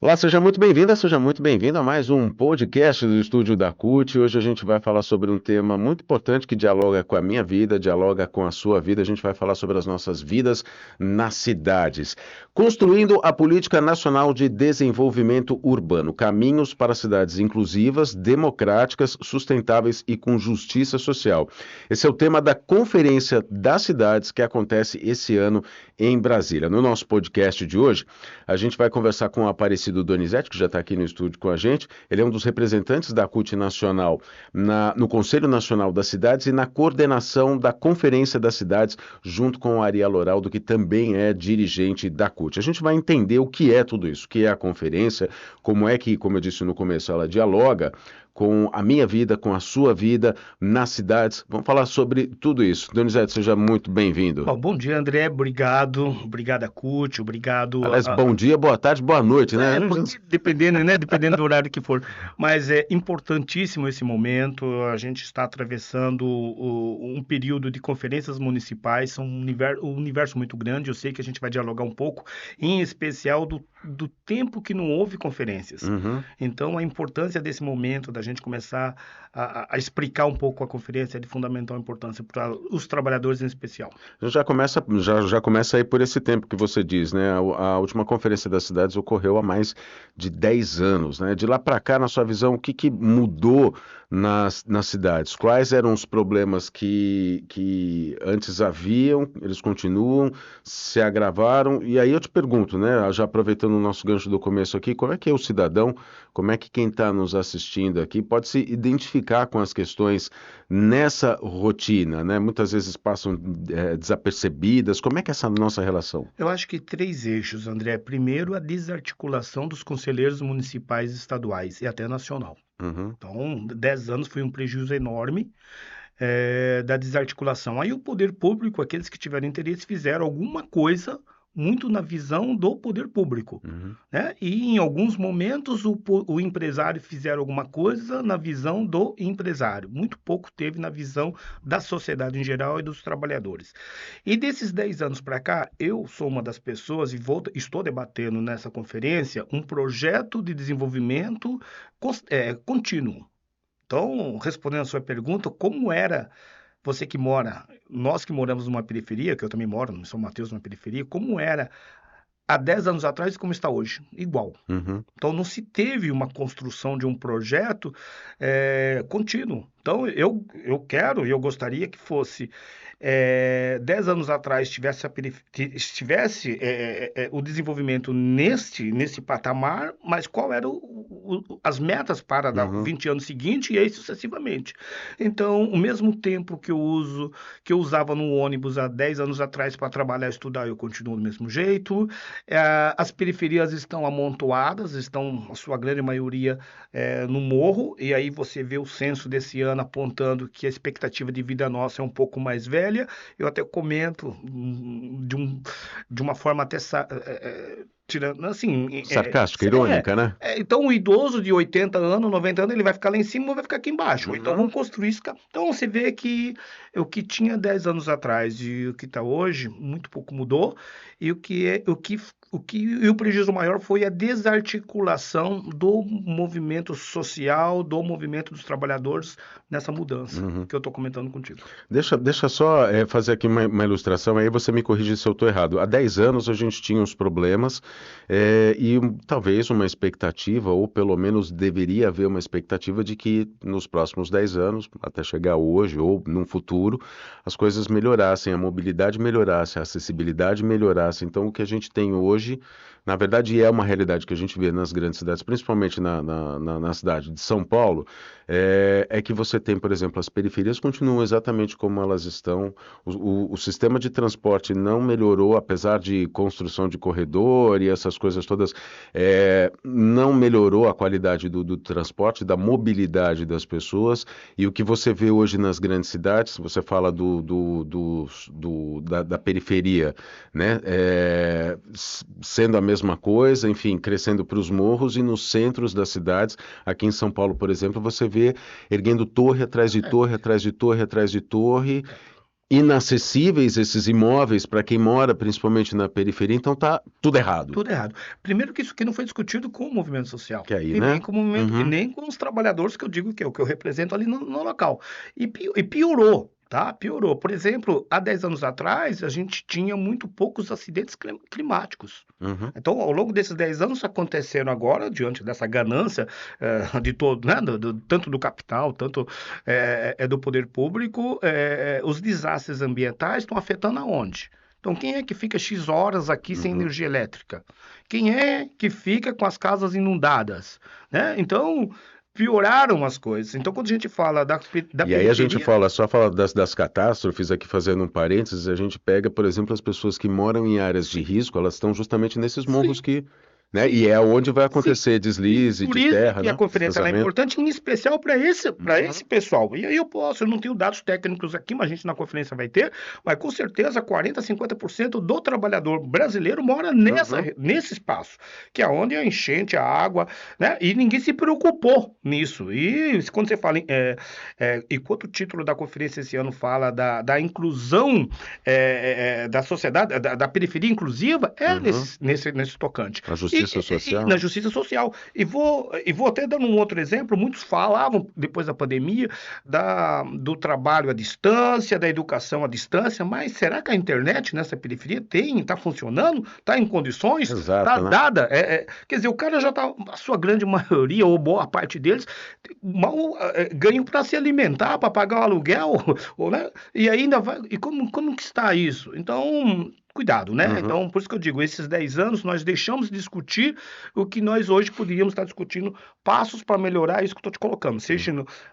Olá, seja muito bem-vinda, seja muito bem-vindo a mais um podcast do Estúdio da CUT. Hoje a gente vai falar sobre um tema muito importante que dialoga com a minha vida, dialoga com a sua vida. A gente vai falar sobre as nossas vidas nas cidades. Construindo a Política Nacional de Desenvolvimento Urbano, caminhos para cidades inclusivas, democráticas, sustentáveis e com justiça social. Esse é o tema da Conferência das Cidades que acontece esse ano em Brasília. No nosso podcast de hoje, a gente vai conversar com o Aparecido Donizete, que já está aqui no estúdio com a gente. Ele é um dos representantes da CUT Nacional no Conselho Nacional das Cidades e na coordenação da Conferência das Cidades, junto com o Ariel Oraldo, que também é dirigente da CUT. A gente vai entender o que é tudo isso, o que é a conferência, como é que, como eu disse no começo, ela dialoga com a minha vida, com a sua vida nas cidades. Vamos falar sobre tudo isso. Donizete, seja muito bem-vindo. Bom dia, André. Obrigado a CUT, obrigado Aliás, bom dia, boa tarde, boa noite, né? dependendo, né? Dependendo do horário que for. Mas é importantíssimo esse momento. A gente está atravessando um período de conferências municipais, são um universo muito grande. Eu sei que a gente vai dialogar um pouco, em especial do tempo que não houve conferências. Então, a importância desse momento, da gente começar a explicar um pouco a conferência é de fundamental importância para os trabalhadores em especial. Já começa aí por esse tempo que você diz, né? A última Conferência das Cidades ocorreu há mais de 10 anos, né? De lá para cá, na sua visão, o que mudou nas cidades? Quais eram os problemas que antes haviam, eles continuam, se agravaram? E aí eu te pergunto, né? Já aproveitando o nosso gancho do começo aqui, como é que é o cidadão, como é que quem está nos assistindo aqui pode se identificar com as questões nessa rotina, né? Muitas vezes passam desapercebidas. Como é que é essa nossa relação? Eu acho que três eixos, André. Primeiro, a desarticulação dos conselheiros municipais estaduais e até nacional. Uhum. Então, 10 anos foi um prejuízo enorme da desarticulação. Aí o poder público, aqueles que tiveram interesse, fizeram alguma coisa muito na visão do poder público, Uhum. né? E em alguns momentos o empresário fizeram alguma coisa na visão do empresário. Muito pouco teve na visão da sociedade em geral e dos trabalhadores. E desses 10 anos para cá, eu sou uma das pessoas estou debatendo nessa conferência um projeto de desenvolvimento contínuo. Então, respondendo a sua pergunta, como era você que mora, nós que moramos numa periferia, que eu também moro em São Mateus, numa periferia, como era há 10 anos atrás e como está hoje? Igual. Uhum. Então, não se teve uma construção de um projeto contínuo. Então, eu quero e eu gostaria que fosse 10 anos atrás tivesse o desenvolvimento nesse patamar, mas qual eram as metas para dar Uhum. 20 anos seguintes e aí sucessivamente. Então, o mesmo tempo que eu usava no ônibus há 10 anos atrás para trabalhar e estudar, eu continuo do mesmo jeito. As periferias estão amontoadas, estão, a sua grande maioria, no morro, e aí você vê o censo desse ano apontando que a expectativa de vida nossa é um pouco mais velha. Eu até comento de uma forma até tirando, assim, Sarcástica, irônica, né? então o idoso de 80 anos, 90 anos, ele vai ficar lá em cima ou vai ficar aqui embaixo. Então Uhum. vamos construir isso. Então você vê que o que tinha 10 anos atrás e o que está hoje, muito pouco mudou, e o prejuízo maior foi a desarticulação do movimento social, do movimento dos trabalhadores nessa mudança Uhum. que eu estou comentando contigo. Deixa só fazer aqui uma ilustração, aí você me corrige se eu estou errado. Há 10 anos a gente tinha uns problemas talvez uma expectativa, ou pelo menos deveria haver uma expectativa de que nos próximos 10 anos, até chegar hoje ou num futuro, as coisas melhorassem, a mobilidade melhorasse, a acessibilidade melhorasse. Então, o que a gente tem hoje, na verdade, é uma realidade que a gente vê nas grandes cidades, principalmente na cidade de São Paulo, é que você tem, por exemplo, as periferias continuam exatamente como elas estão, o sistema de transporte não melhorou, apesar de construção de corredor e essas coisas todas, não melhorou a qualidade do transporte, da mobilidade das pessoas, e o que você vê hoje nas grandes cidades, você fala da periferia, né? Sendo a mesma coisa, enfim, crescendo para os morros e nos centros das cidades. Aqui em São Paulo, por exemplo, você vê erguendo torre atrás de torre, atrás de torre, atrás de torre, inacessíveis esses imóveis para quem mora principalmente na periferia, então tá tudo errado. Tudo errado. Primeiro que isso aqui não foi discutido com o movimento social. Que aí, E né? nem com o movimento, e Uhum. nem com os trabalhadores que eu digo que é o que eu represento ali no local. E piorou, tá? Piorou. Por exemplo, há 10 anos atrás, a gente tinha muito poucos acidentes climáticos. Uhum. Então, ao longo desses 10 anos, aconteceram agora, diante dessa ganância de todo, né, tanto do capital, tanto do poder público, os desastres ambientais estão afetando aonde? Então, quem é que fica X horas aqui sem Uhum. energia elétrica? Quem é que fica com as casas inundadas? Né? Então, pioraram as coisas. Então, quando a gente fala da E aí a gente periferia, fala das catástrofes, aqui fazendo um parênteses, a gente pega, por exemplo, as pessoas que moram em áreas de risco, elas estão justamente nesses morros sim, que, né, sim. e é onde vai Sim, acontecer e deslize por de isso terra, que a né, conferência ela é deslizamento. importante, em especial para Uhum. esse pessoal. E aí eu não tenho dados técnicos aqui, mas a gente na conferência vai ter, mas com certeza 40, 50% do trabalhador brasileiro mora Uhum. nesse espaço, que é onde a enchente, a água, né? E ninguém se preocupou nisso. E quando você fala, enquanto o título da conferência esse ano fala da inclusão da sociedade, da periferia inclusiva, é Uhum. nesse tocante. A E, justiça na social. justiça social. E vou até dando um outro exemplo. Muitos falavam, depois da pandemia, do trabalho à distância, da educação à distância, mas será que a internet nessa periferia está funcionando? Está em condições? Está Exato, né? dada? Quer dizer, o cara já está, a sua grande maioria, ou boa parte deles, mal ganham para se alimentar, para pagar o aluguel, né? E ainda vai. E como que está isso? Então, cuidado, né? Uhum. Então, por isso que eu digo, esses 10 anos nós deixamos de discutir o que nós hoje poderíamos estar discutindo, passos para melhorar isso que eu estou te colocando, seja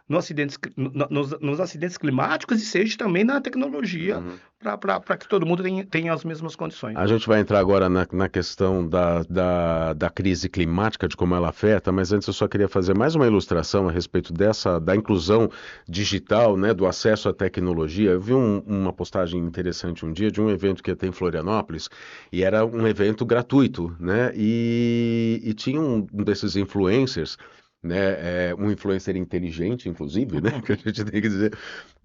nos acidentes climáticos e seja também na tecnologia, Uhum. para que todo mundo tenha as mesmas condições. A gente vai entrar agora na questão da crise climática, de como ela afeta, mas antes eu só queria fazer mais uma ilustração a respeito da inclusão digital, né, do acesso à tecnologia. Eu vi uma postagem interessante um dia de um evento que ia ter em Florianópolis, e era um evento gratuito, né, e tinha um desses influencers, né, um influencer inteligente, inclusive, né, que a gente tem que dizer,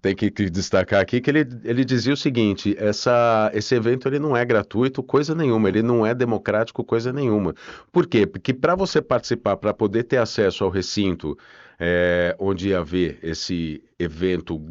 tem que destacar aqui que ele dizia o seguinte: esse evento ele não é gratuito, coisa nenhuma, ele não é democrático, coisa nenhuma. Por quê? Porque para você participar, para poder ter acesso ao recinto onde ia haver esse evento,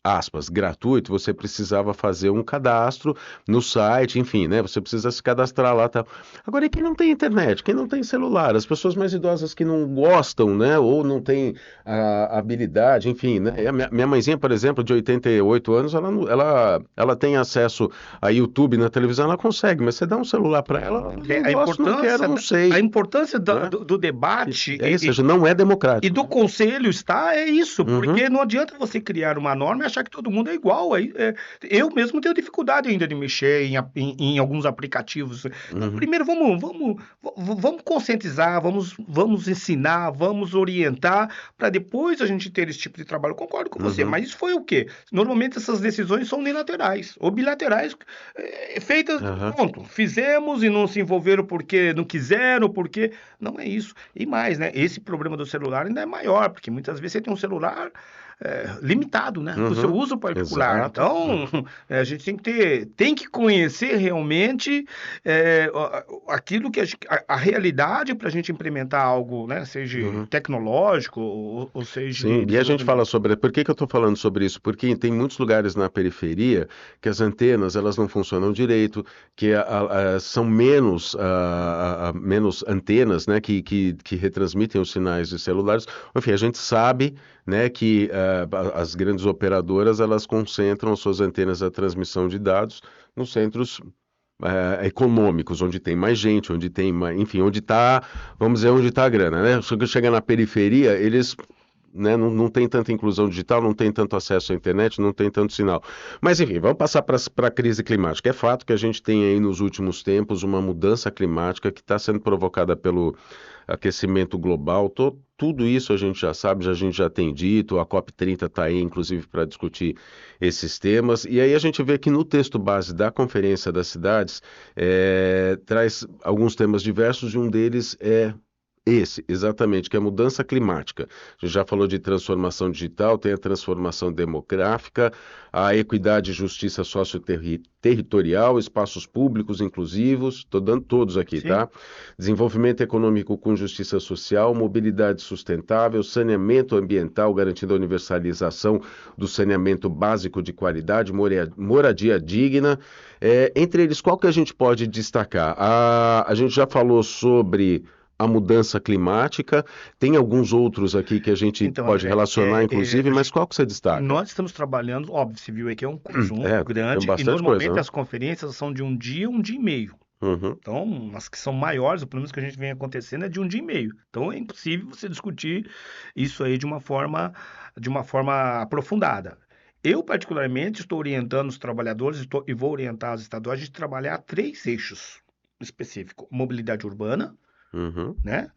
aspas, gratuito, você precisava fazer um cadastro no site, enfim, né? Você precisa se cadastrar lá, tá? Agora, e quem não tem internet, quem não tem celular, as pessoas mais idosas que não gostam, né? Ou não têm a habilidade, enfim, né? E a minha mãezinha, por exemplo, de 88 anos, ela tem acesso a YouTube na televisão, ela consegue, mas você dá um celular para ela, não A gosto, não quero, importância, não sei, a importância né? do debate Ou seja, não é e democrático, do né? conselho é isso, Uhum. porque não adianta você criar uma norma e achar que todo mundo é igual. Eu mesmo tenho dificuldade ainda de mexer em alguns aplicativos. Então, Uhum. primeiro vamos conscientizar, vamos ensinar, vamos orientar, para depois a gente ter esse tipo de trabalho. Eu concordo com você, Uhum. mas isso foi o quê? Normalmente essas decisões são unilaterais ou bilaterais, feitas, Aham. pronto, fizemos e não se envolveram porque não quiseram, porque. Não é isso. E mais, né? Esse problema do celular ainda é maior, porque muitas vezes você tem um celular limitado, né? Para o seu Uhum. uso particular. Exato. Então, Uhum. a gente tem que conhecer realmente aquilo que a realidade para a gente implementar algo, né? Seja Uhum. tecnológico ou seja de Sim, e a gente fala desenvolvimento. sobre. Por que que eu estou falando sobre isso? Porque tem muitos lugares na periferia que as antenas elas não funcionam direito, que são menos antenas, né, que retransmitem os sinais de celulares. Enfim, a gente sabe, né, que as grandes operadoras elas concentram as suas antenas de transmissão de dados nos centros econômicos, onde tem mais gente, onde tem mais, enfim, onde está, vamos dizer, onde está a grana, né? Só que chega na periferia, eles, né, não tem tanta inclusão digital, não tem tanto acesso à internet, não tem tanto sinal. Mas enfim, vamos passar para a crise climática. É fato que a gente tem aí nos últimos tempos uma mudança climática que está sendo provocada pelo aquecimento global. Tudo isso a gente já sabe, a gente já tem dito, a COP30 está aí, inclusive, para discutir esses temas. E aí a gente vê que no texto base da Conferência das Cidades traz alguns temas diversos e um deles é Esse, exatamente, que é a mudança climática. A gente já falou de transformação digital, tem a transformação demográfica, a equidade e justiça socioterritorial, espaços públicos inclusivos, estou dando todos aqui, Sim. tá? Desenvolvimento econômico com justiça social, mobilidade sustentável, saneamento ambiental, garantindo a universalização do saneamento básico de qualidade, moradia digna. Entre eles, qual que a gente pode destacar? A gente já falou sobre a mudança climática, tem alguns outros aqui que a gente Então, pode André, relacionar, inclusive, mas qual que você destaca? nós estamos trabalhando, óbvio, você viu aí que é um conjunto Tem grande e bastante coisa, normalmente né? as conferências são de um dia e meio. Uhum, Então, as que são maiores, ou pelo menos que a gente vem acontecendo, é de um dia e meio. Então, é impossível você discutir isso aí de uma forma aprofundada. Eu, particularmente, estou orientando os trabalhadores e vou orientar os estaduais de trabalhar três eixos específicos: mobilidade urbana, uhum, né?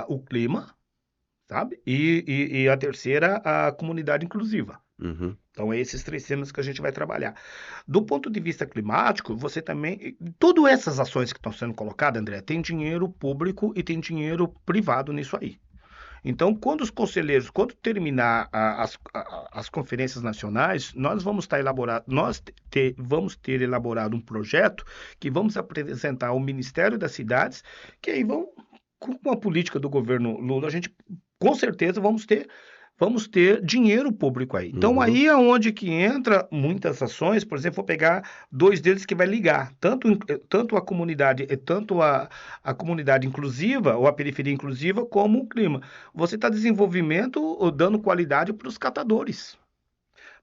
O clima, sabe? E a terceira, a comunidade inclusiva. uhum, Então, é esses três temas que a gente vai trabalhar. Do ponto de vista climático, você também. Todas essas ações que estão sendo colocadas, André, tem dinheiro público e tem dinheiro privado nisso aí. Então, quando os conselheiros, quando terminar as conferências nacionais, nós vamos estar elaborado, vamos ter elaborado um projeto que vamos apresentar ao Ministério das Cidades, que aí vão, com a política do governo Lula, a gente com certeza vamos ter dinheiro público aí. Então, uhum. aí é onde que entra muitas ações, por exemplo, vou pegar dois deles que vai ligar, tanto a comunidade, a comunidade inclusiva, ou a periferia inclusiva, como o clima. Você está desenvolvimento ou dando qualidade para os catadores.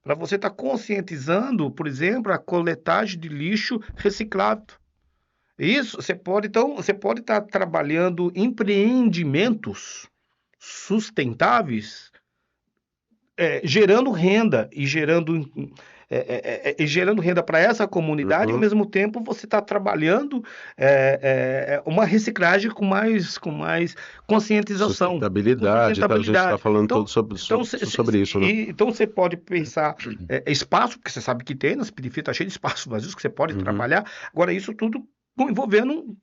Para você estar conscientizando, por exemplo, a coletagem de lixo reciclado. Isso, você pode estar trabalhando empreendimentos sustentáveis, gerando renda e gerando renda para essa comunidade, e ao Uhum. mesmo tempo você está trabalhando uma reciclagem com mais conscientização, com Sustentabilidade, tá? A gente está sustentabilidade. falando Então, todo sobre isso, né? então você pode pensar espaço, porque você sabe que tem, nas periferias está cheio de espaços vazios que você pode Uhum, trabalhar. Agora, isso tudo envolvendo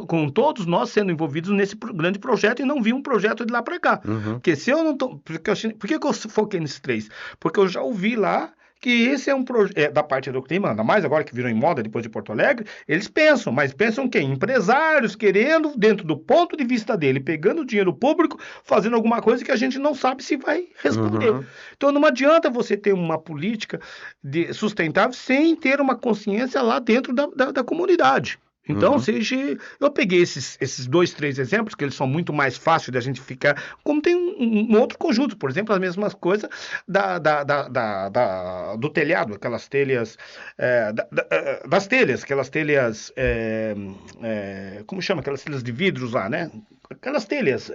com todos nós sendo envolvidos nesse grande projeto e não vi um projeto de lá para cá. uhum, Porque se eu não tô, por que eu foquei nesses três? Porque eu já ouvi lá que esse é um projeto da parte do clima, ainda mais agora que virou em moda depois de Porto Alegre, eles pensam, mas pensam quem? Empresários querendo, dentro do ponto de vista dele, pegando dinheiro público, fazendo alguma coisa que a gente não sabe se vai responder. uhum, Então não adianta você ter uma política sustentável sem ter uma consciência lá dentro da comunidade. Então, uhum. eu peguei esses dois, três exemplos, que eles são muito mais fáceis de a gente ficar. Como tem um outro conjunto, por exemplo, as mesmas coisas do telhado, aquelas telhas. Das telhas, aquelas telhas. Como chama? Aquelas telhas de vidros lá, né? Aquelas telhas.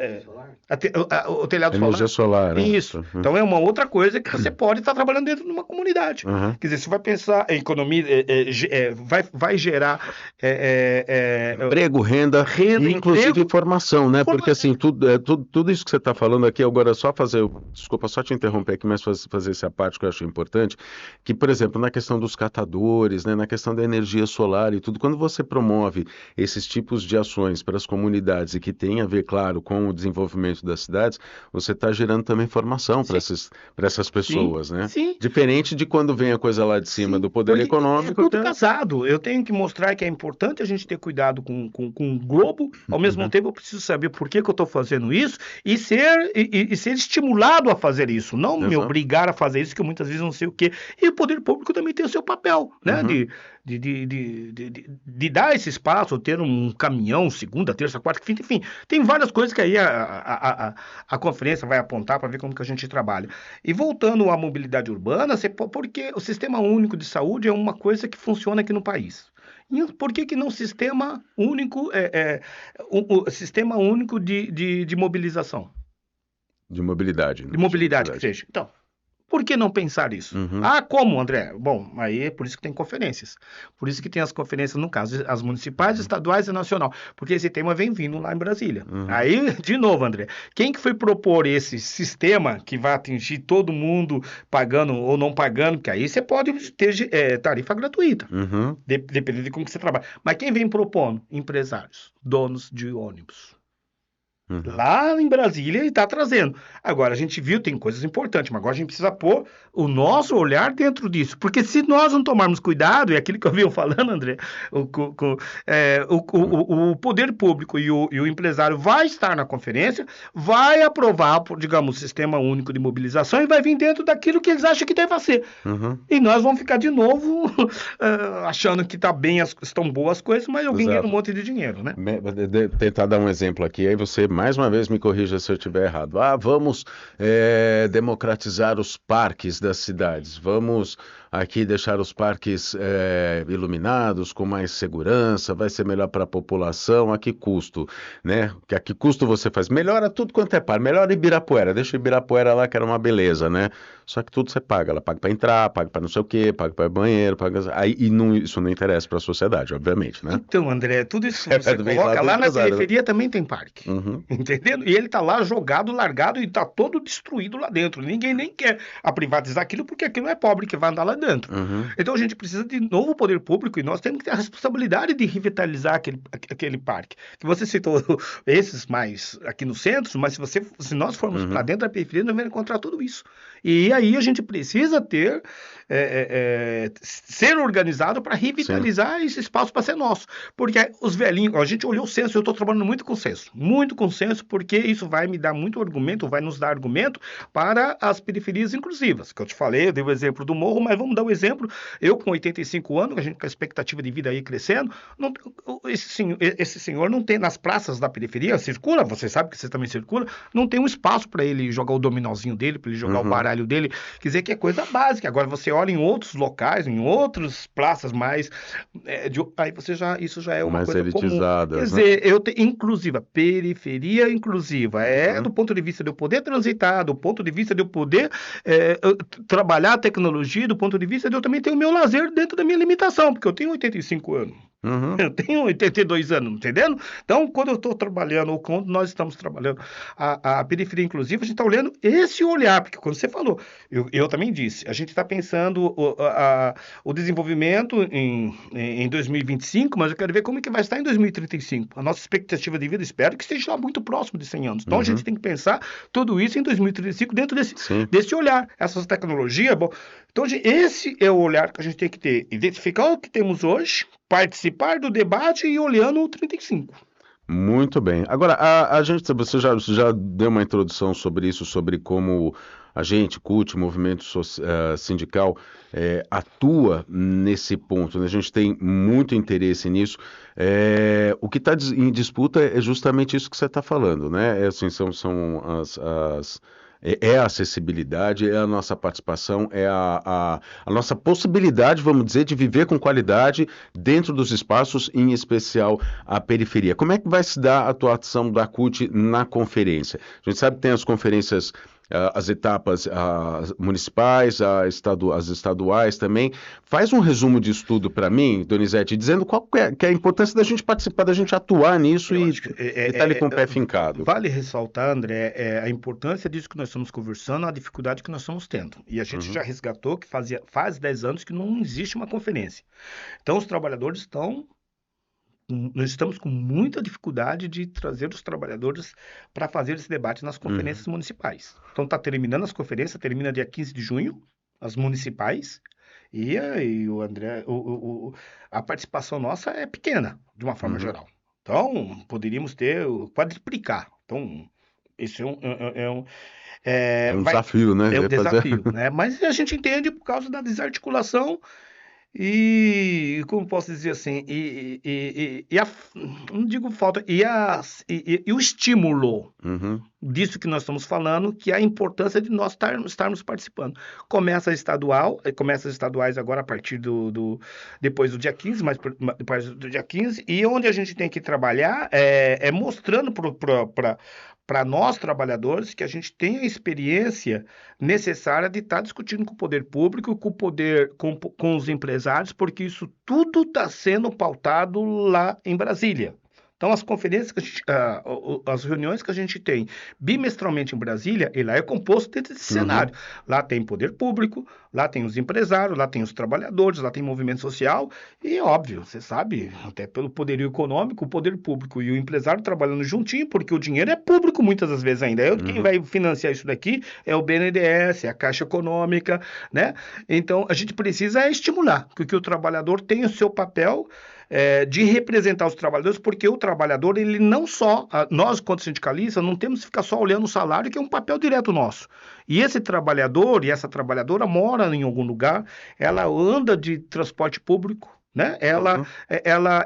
O telhado Energia solar. solar, né? Isso. Uhum, Então é uma outra coisa que você pode estar trabalhando dentro de uma comunidade. uhum. Quer dizer, você vai pensar em economia, vai gerar Emprego, renda renda, e inclusive emprego, formação, né? Porque forma... assim, tudo isso que você está falando aqui, agora só fazer, desculpa, só te interromper aqui, mas fazer essa parte que eu acho importante, que, por exemplo, na questão dos catadores, né, na questão da energia solar e tudo, quando você promove esses tipos de ações para as comunidades e que tem a ver, claro, com o desenvolvimento das cidades, você está gerando também formação para essas sim, pessoas, né? sim. Diferente de quando vem a coisa lá de cima Sim, do poder porque é econômico, que tudo é... casado. Eu tenho que mostrar que é importante a gente ter cuidado com o globo. Ao mesmo Uhum, tempo, eu preciso saber por que eu estou fazendo isso e ser estimulado a fazer isso. Não me exato. obrigar a fazer isso, que eu muitas vezes não sei o quê. E o poder público também tem o seu papel, né? Uhum. De dar esse espaço, ter um caminhão, segunda, terça, quarta, quinta, enfim. Tem várias coisas que aí a conferência vai apontar para ver como que a gente trabalha. E voltando à mobilidade urbana, porque o Sistema Único de Saúde é uma coisa que funciona aqui no país. E por que não Sistema Único, o Sistema Único de mobilização, De mobilidade, de né? De mobilidade que mobilidade. seja? Então, Por que não pensar isso? Uhum. Ah, como, André? Bom, aí é por isso que tem conferências. Por isso que tem as conferências, no caso, as municipais, estaduais e nacional. Porque esse tema vem vindo lá em Brasília. Uhum. Aí, de novo, André, quem que foi propor esse sistema que vai atingir todo mundo pagando ou não pagando? Porque aí você pode ter tarifa gratuita. Uhum. Dependendo de como que você trabalha. Mas quem vem propondo? Empresários, donos de ônibus. Uhum. Lá em Brasília ele está trazendo. Agora, a gente viu, tem coisas importantes, mas agora a gente precisa pôr o nosso olhar dentro disso. Porque se nós não tomarmos cuidado, é aquilo que eu venho falando, André, o poder público e o empresário vai estar na conferência, vai aprovar, digamos, o sistema único de mobilização e vai vir dentro daquilo que eles acham que deve ser. Uhum. E nós vamos ficar de novo achando que estão boas as coisas, mas alguém ganha um monte de dinheiro, né? Tentar dar um exemplo aqui, aí você mais uma vez me corrija se eu estiver errado. Vamos democratizar os parques das cidades, vamos aqui deixar os parques iluminados, com mais segurança, vai ser melhor para a população, a que custo, né? A que custo você faz? Melhora tudo quanto é parque, melhora Ibirapuera, deixa o Ibirapuera lá que era uma beleza, né? Só que tudo você paga, ela paga para entrar, paga para não sei o quê, paga para banheiro, aí isso não interessa para a sociedade, obviamente, né? Então, André, tudo isso que você coloca lá na periferia também tem parque, entendendo? E ele tá lá jogado, largado e tá todo destruído lá dentro. Ninguém nem quer privatizar aquilo porque aquilo é pobre que vai andar lá dentro. Então a gente precisa de novo poder público e nós temos que ter a responsabilidade de revitalizar aquele parque. Que você citou esses mais aqui no centro, mas se nós formos para dentro da periferia, nós vamos encontrar tudo isso. E aí a gente precisa ser organizado para revitalizar esse espaço para ser nosso. Porque os velhinhos, a gente olhou o censo, eu estou trabalhando muito com censo, porque isso vai me dar muito argumento, vai nos dar argumento para as periferias inclusivas. Que eu te falei, eu dei o exemplo do Morro, mas vamos dar o exemplo, eu com 85 anos, a gente com a expectativa de vida aí crescendo, esse senhor não tem, nas praças da periferia, circula, você sabe que você também circula, não tem um espaço para ele jogar o dominózinho dele, para ele jogar o baralho dele, quer dizer que é coisa básica. Agora você olha em outros locais, em outras praças mais, aí isso já é uma mais coisa elitizada, comum. Quer dizer, inclusiva, periferia inclusiva, do ponto de vista de eu poder transitar, do ponto de vista de eu poder trabalhar a tecnologia, do ponto de vista de eu também ter o meu lazer dentro da minha limitação, porque eu tenho 85 anos. Eu tenho 82 anos, entendendo? Então, quando eu estou trabalhando, ou quando nós estamos trabalhando a periferia inclusiva, a gente está olhando esse olhar, porque quando você falou, eu também disse, a gente está pensando o desenvolvimento em 2025, mas eu quero ver como é que vai estar em 2035. A nossa expectativa de vida, espero que esteja lá muito próximo de 100 anos. Então, a gente tem que pensar tudo isso em 2035 dentro desse olhar. Essas tecnologias, bom, então, esse é o olhar que a gente tem que ter. Identificar o que temos hoje, participar do debate e olhando o 35. Muito bem. Agora, você já deu uma introdução sobre isso, sobre como a gente, CUT, movimento sindical, atua nesse ponto, né? A gente tem muito interesse nisso. O que está em disputa é justamente isso que você está falando, né? Assim, são a acessibilidade, é a nossa participação, é a nossa possibilidade, vamos dizer, de viver com qualidade dentro dos espaços, em especial a periferia. Como é que vai se dar a atuação da CUT na conferência? A gente sabe que tem as conferências, as etapas municipais, as estaduais também. Faz um resumo de estudo para mim, Donizete, dizendo qual que é a importância da gente participar, da gente atuar nisso e estar ali com o pé fincado. Vale ressaltar, André, a importância disso que nós estamos conversando, a dificuldade que nós estamos tendo. E a gente já resgatou que faz 10 anos que não existe uma conferência. Então, os trabalhadores nós estamos com muita dificuldade de trazer os trabalhadores para fazer esse debate nas conferências municipais. Então, está terminando as conferências, termina dia 15 de junho, as municipais, e o André, a participação nossa é pequena, de uma forma geral. Então, poderíamos quadriplicar. Então, esse é um desafio, né? É um desafio, né? Mas a gente entende por causa da desarticulação como posso dizer assim, não digo falta, e o estímulo Uhum, disso que nós estamos falando, que é a importância de nós estarmos participando. Começa as estaduais agora a partir depois do dia 15, depois do dia 15, e onde a gente tem que trabalhar é mostrando para nós, trabalhadores, que a gente tem a experiência necessária de estar discutindo com o poder público, com o poder, com os empresários, porque isso tudo está sendo pautado lá em Brasília. Então, as conferências as reuniões que a gente tem bimestralmente em Brasília, ele lá é composto dentro desse uhum, cenário. Lá tem poder público, lá tem os empresários, lá tem os trabalhadores, lá tem movimento social, e óbvio, você sabe, até pelo poderio econômico, o poder público e o empresário trabalhando juntinho, porque o dinheiro é público muitas das vezes ainda. Quem uhum. vai financiar isso daqui é o BNDES, é a Caixa Econômica, né? Então, a gente precisa estimular, porque o trabalhador tem o seu papel de representar os trabalhadores, porque o trabalhador, ele não só, nós, quanto sindicalistas, não temos que ficar só olhando o salário, que é um papel direto nosso. E esse trabalhador e essa trabalhadora mora em algum lugar, ela anda de transporte público, né? Uhum.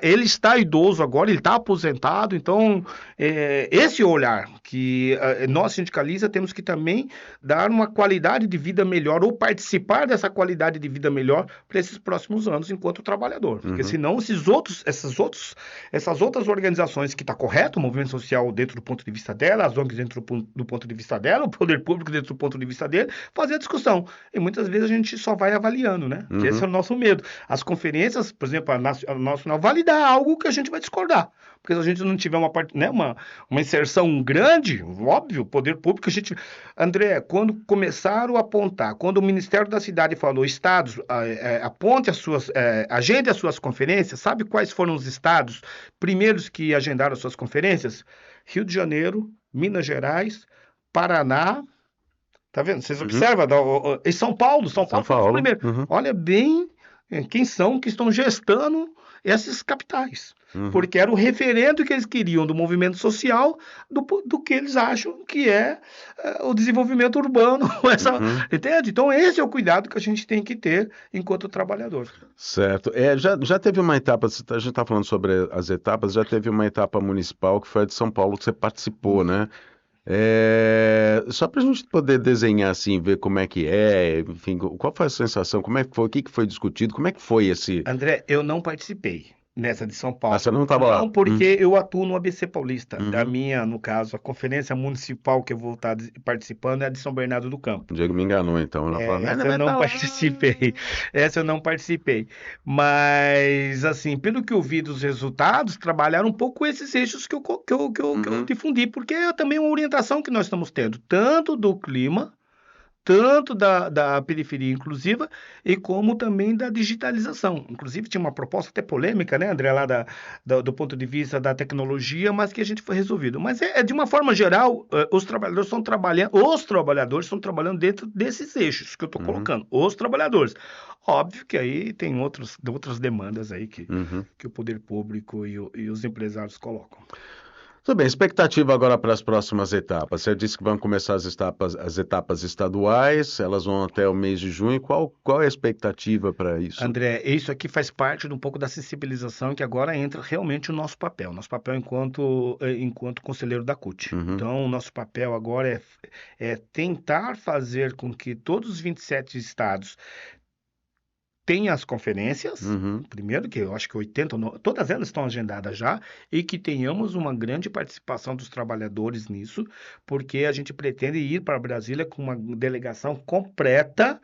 Ele está idoso agora, ele está aposentado, então esse olhar que nós sindicalistas temos que também dar uma qualidade de vida melhor ou participar dessa qualidade de vida melhor para esses próximos anos enquanto trabalhador, porque Uhum. senão essas outras organizações que está correto, o movimento social dentro do ponto de vista dela, as ONGs dentro do ponto de vista dela, o poder público dentro do ponto de vista dele, fazer a discussão. E muitas vezes a gente só vai avaliando, né? Que esse é Uhum. o nosso medo. As conferências, por exemplo, a nacional, validar algo que a gente vai discordar. Porque se a gente não tiver uma inserção grande, óbvio, poder público, a gente. André, quando começaram a apontar, quando o Ministério da Cidade falou, estados, aponte agende as suas conferências, sabe quais foram os estados primeiros que agendaram as suas conferências? Rio de Janeiro, Minas Gerais, Paraná. Tá vendo? Vocês Uhum. observam? Em São São Paulo foram os Paulo. primeiros. Uhum. Olha bem quem são que estão gestando essas capitais. Uhum. Porque era o referendo que eles queriam do movimento social do que eles acham que é o desenvolvimento urbano. Uhum. Entende? Então, esse é o cuidado que a gente tem que ter enquanto trabalhador. Certo. Já teve uma etapa, a gente está falando sobre as etapas, já teve uma etapa municipal que foi a de São Paulo que você participou, né? Só para a gente poder desenhar assim, ver como é que é, enfim, qual foi a sensação, como é que foi, o que que foi discutido, como é que foi esse. André, eu não participei nessa de São Ah, você Paulo. não estava lá. Não, porque eu atuo no ABC Paulista. Da Uhum. minha, no caso, a conferência municipal que eu vou estar participando é a de São Bernardo do O Campo. Diego me enganou, então. Ela falou, mas não Essa eu vai não estar lá. participei. Essa eu não participei. Mas, assim, pelo que eu vi dos resultados, trabalharam um pouco esses eixos que eu Uhum. difundi, porque é também uma orientação que nós estamos tendo, tanto do clima, tanto da periferia inclusiva e como também da digitalização. Inclusive, tinha uma proposta até polêmica, né, André, lá do ponto de vista da tecnologia, mas que a gente foi resolvido. Mas de uma forma geral, os trabalhadores estão trabalhando dentro desses eixos que eu estou Uhum. colocando, os trabalhadores. Óbvio que aí tem outras demandas aí Uhum. que o poder público e os empresários colocam. Tudo bem, expectativa agora para as próximas etapas. Você disse que vão começar as etapas estaduais, elas vão até o mês de junho. Qual é a expectativa para isso? André, isso aqui faz parte de um pouco da sensibilização que agora entra realmente o nosso papel enquanto conselheiro da CUT. Uhum. Então, o nosso papel agora é tentar fazer com que todos os 27 estados tenham as conferências, Uhum. primeiro que eu acho que 80, todas elas estão agendadas já, e que tenhamos uma grande participação dos trabalhadores nisso, porque a gente pretende ir para Brasília com uma delegação completa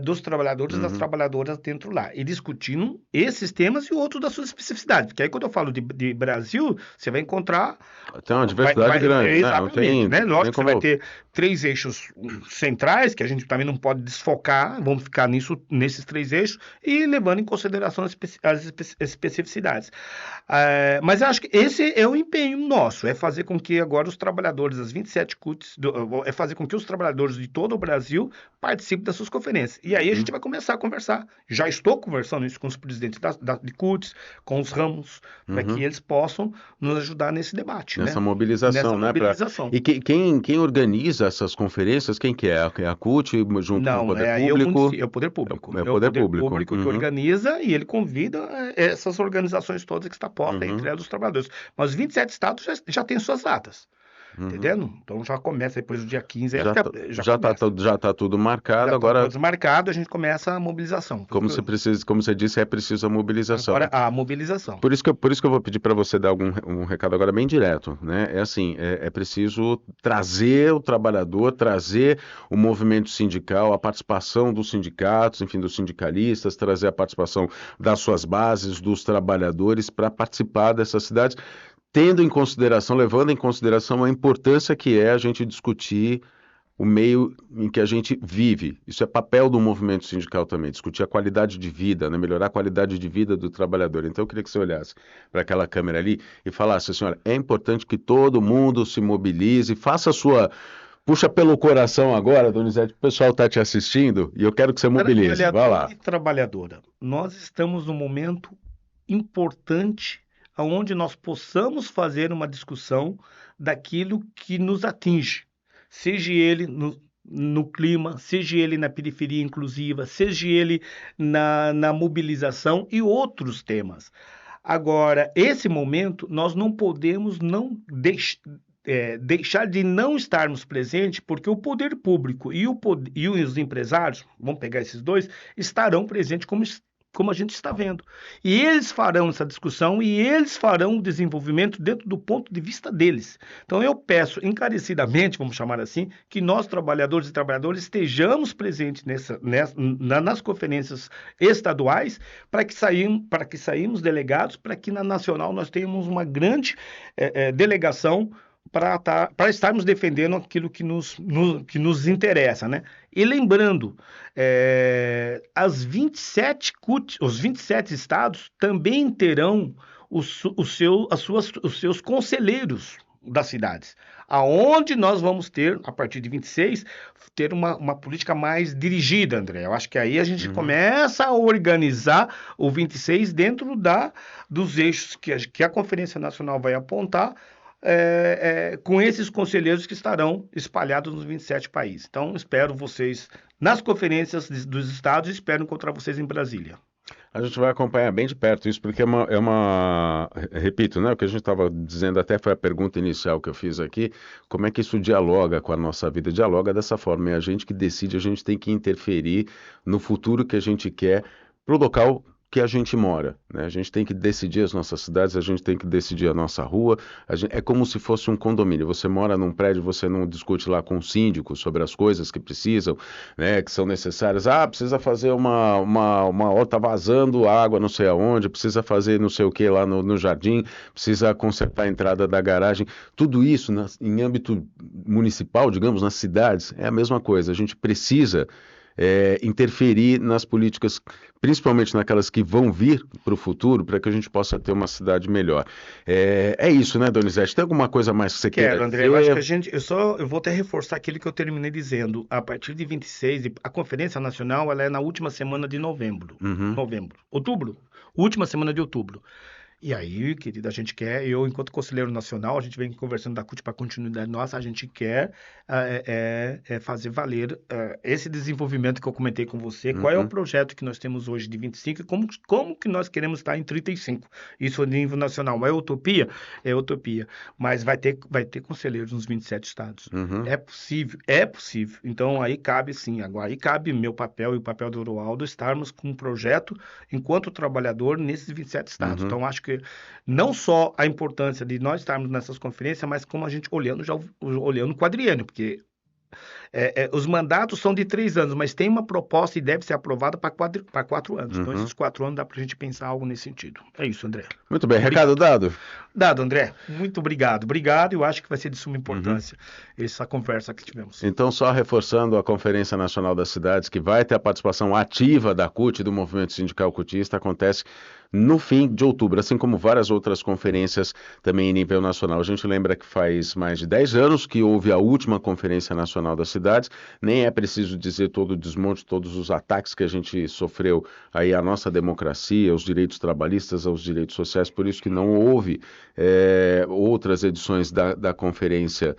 dos trabalhadores e das Uhum. trabalhadoras dentro lá, e discutindo esses temas e outros das suas especificidades, porque aí quando eu falo de Brasil, você vai encontrar, Tem uma diversidade grande, né? Não exatamente, né? tem Lógico que você vai como. ter 3 eixos centrais, que a gente também não pode desfocar, vamos ficar nesses 3 eixos, e levando em consideração as especificidades. Mas eu acho que esse é o empenho nosso, é fazer com que agora os trabalhadores das 27 CUTs, é fazer com que os trabalhadores de todo o Brasil participem das nessas conferências. E aí a gente vai começar a conversar. Já estou conversando isso com os presidentes de CUTs, com os ramos, para que eles possam nos ajudar nesse debate, Nessa né? mobilização, Nessa né? mobilização. E quem organiza essas conferências, quem que é? É a CUT junto com o Não, Poder aí Público? é o poder público. É o É o Poder poder Público. público que organiza e ele convida essas organizações todas que está posta entre elas dos trabalhadores. Mas os 27 estados já têm suas datas. Entendendo? Então já começa depois do dia 15, Já já está começa. tudo marcado, Já está agora, todos marcados, a gente começa a mobilização. como você disse, é preciso a mobilização. Agora a mobilização. Por isso que eu vou pedir para você dar um recado agora bem direto, né? É assim, é preciso trazer o trabalhador, trazer o movimento sindical, a participação dos sindicatos, enfim, dos sindicalistas, trazer a participação das suas bases, dos trabalhadores para participar dessas cidades, tendo em consideração, levando em consideração a importância que é a gente discutir o meio em que a gente vive. Isso é papel do movimento sindical também, discutir a qualidade de vida, né? Melhorar a qualidade de vida do trabalhador. Então eu queria que você olhasse para aquela câmera ali e falasse assim, olha, é importante que todo mundo se mobilize, faça a sua... Puxa pelo coração agora, Donizete, o pessoal está te assistindo e eu quero que você mobilize. Vai lá. E trabalhadora, nós estamos num momento importante onde nós possamos fazer uma discussão daquilo que nos atinge, seja ele no clima, seja ele na periferia inclusiva, seja ele na mobilização e outros temas. Agora, esse momento, nós não podemos deixar de não estarmos presentes, porque o poder público e os empresários, vamos pegar esses dois, estarão presentes como a gente está vendo. E eles farão essa discussão e eles farão o desenvolvimento dentro do ponto de vista deles. Então eu peço encarecidamente, vamos chamar assim, que nós, trabalhadores e trabalhadoras, estejamos presentes nas conferências estaduais para que saímos delegados, para que na nacional nós tenhamos uma grande delegação para estarmos defendendo aquilo que nos interessa, né? E lembrando, os 27 estados também terão os seus conselheiros das cidades, aonde nós vamos ter, a partir de 26, ter uma política mais dirigida, André. Eu acho que aí a gente começa a organizar o 26 dentro dos eixos que a Conferência Nacional vai apontar, com esses conselheiros que estarão espalhados nos 27 países. Então, espero vocês nas conferências dos estados e espero encontrar vocês em Brasília. A gente vai acompanhar bem de perto isso, porque repito, né, o que a gente estava dizendo até foi a pergunta inicial que eu fiz aqui, como é que isso dialoga com a nossa vida? Dialoga dessa forma, é a gente que decide, a gente tem que interferir no futuro que a gente quer para o local que a gente mora, né? A gente tem que decidir as nossas cidades, a gente tem que decidir a nossa rua, é como se fosse um condomínio, você mora num prédio, você não discute lá com o síndico sobre as coisas que precisam, né, que são necessárias, precisa fazer uma horta, tá vazando água não sei aonde, precisa fazer não sei o que lá no jardim, precisa consertar a entrada da garagem, tudo isso em âmbito municipal, digamos, nas cidades, é a mesma coisa, a gente precisa interferir nas políticas, principalmente naquelas que vão vir para o futuro, para que a gente possa ter uma cidade melhor. É isso, né, Donizete? Tem alguma coisa mais que você quer dizer? André, eu acho que eu vou até reforçar aquilo que eu terminei dizendo. A partir de 26, a Conferência Nacional ela é na última semana de novembro. Outubro? Última semana de outubro. E aí, querida, a gente quer, eu, enquanto conselheiro nacional, a gente vem conversando da CUT para a continuidade nossa, a gente quer fazer valer esse desenvolvimento que eu comentei com você. Qual é o projeto que nós temos hoje de 25 e como que nós queremos estar em 35? Isso a nível nacional. É utopia? É utopia. Mas vai ter conselheiros nos 27 estados. É possível, é possível. Então, aí cabe sim, agora, aí cabe meu papel e o papel do Roaldo estarmos com um projeto enquanto trabalhador nesses 27 estados. Então, acho que não só a importância de nós estarmos nessas conferências, mas como a gente olhando o quadriênio, porque os mandatos são de 3 anos, mas tem uma proposta e deve ser aprovada para 4 anos. Então, esses 4 anos dá para a gente pensar algo nesse sentido. É isso, André. Muito bem, recado dado? Dado, André. Muito obrigado. Obrigado, eu acho que vai ser de suma importância essa conversa que tivemos. Então, só reforçando a Conferência Nacional das Cidades, que vai ter a participação ativa da CUT, do Movimento Sindical Cutista, acontece no fim de outubro, assim como várias outras conferências também em nível nacional. A gente lembra que faz mais de 10 anos que houve a última Conferência Nacional das Cidades, nem é preciso dizer todo o desmonte, todos os ataques que a gente sofreu aí à nossa democracia, aos direitos trabalhistas, aos direitos sociais, por isso que não houve outras edições da Conferência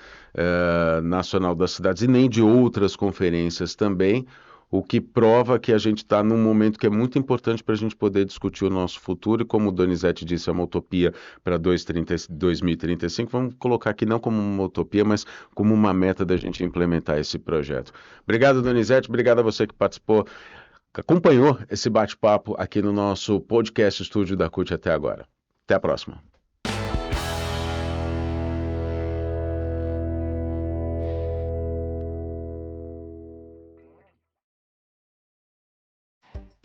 Nacional das Cidades e nem de outras conferências também, o que prova que a gente está num momento que é muito importante para a gente poder discutir o nosso futuro, e como o Donizete disse, é uma utopia para 2035, vamos colocar aqui não como uma utopia, mas como uma meta da gente implementar esse projeto. Obrigado, Donizete, obrigado a você que participou, que acompanhou esse bate-papo aqui no nosso podcast Estúdio da CUT até agora. Até a próxima.